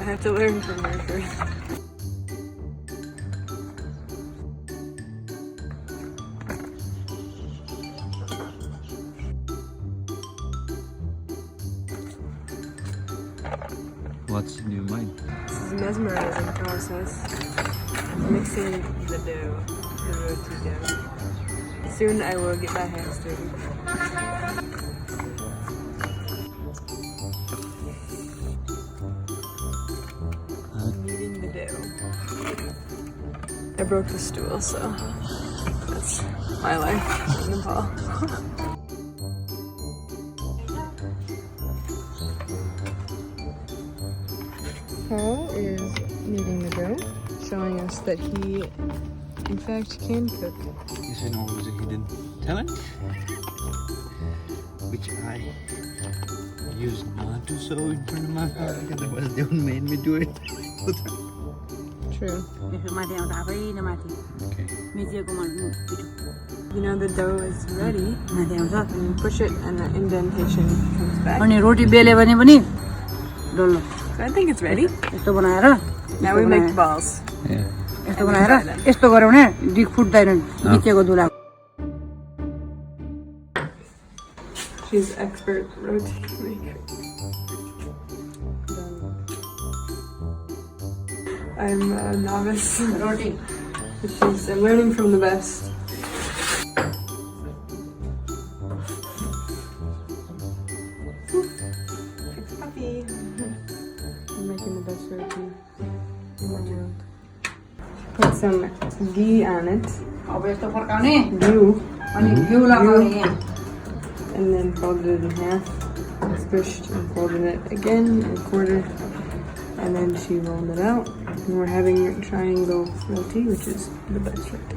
have to learn from her first. What's in your mind? This is a mesmerizing process. Mixing the dough, the roti dough. Soon I will get my hands dirty. Kneading the dough. I broke the stool, so that's my life in Nepal. Paul is kneading the dough, showing us that he, in fact, can cook. Is it always a hidden talent? Which I used not to show in front of my father because they made me do it. True. Okay. You know the dough is ready, and you push it and the indentation comes back. Roti bele bhane pani dollo. So I think it's ready. Yesto banaera Now we make the balls. Yeah. yesto banaera yesto garyo भने Dick फुट्दैन बिचको दुला. She's expert roti maker. I'm a novice. Roti I'm learning from the best. It's puppy. I'm making the best roti in the world. Put some ghee on it. अब यस्तो फर्काउने Ghee. अनि घिउ लगाउने यहाँ. And then folded it in half, squished and folded it again and quartered, and then she rolled it out. And we're having triangle roti, which is the best roti.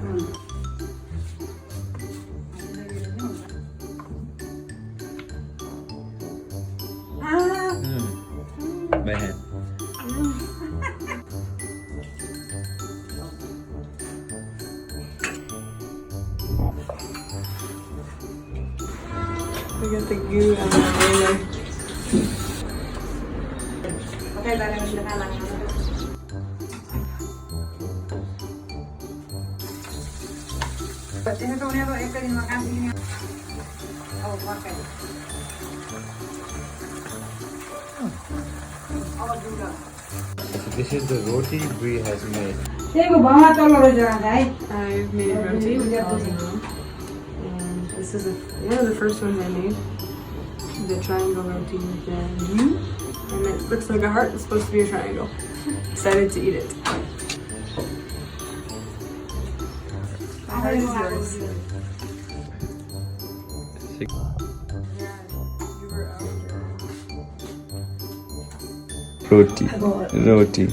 By hand. We got the goo on the roller. त्यसो त उनीहरु एक दिनमा काम दिने अब फर्काइ So this is the roti Bree has made. त्यहीको भाउमा तल्लो रहेछ है. I've made roti with balls and all. And this is one of the first ones I made. The triangle roti with the ghee. And it looks like a heart. It's supposed to be a triangle. Excited to eat it. Heart is yours. Roti. Roti.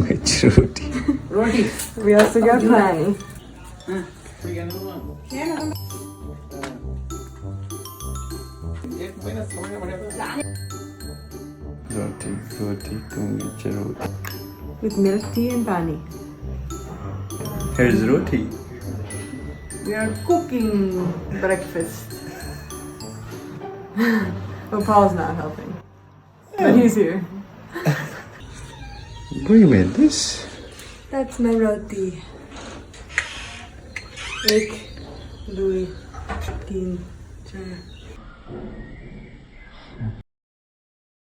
Which roti? Roti. We also got pani. Roti, roti, kumich roti. With milk tea and pani. Here's roti. We are cooking breakfast. Well, Paul's not helping. But he's here. Bree made this. That's my roti. Ek, dui, teen, char.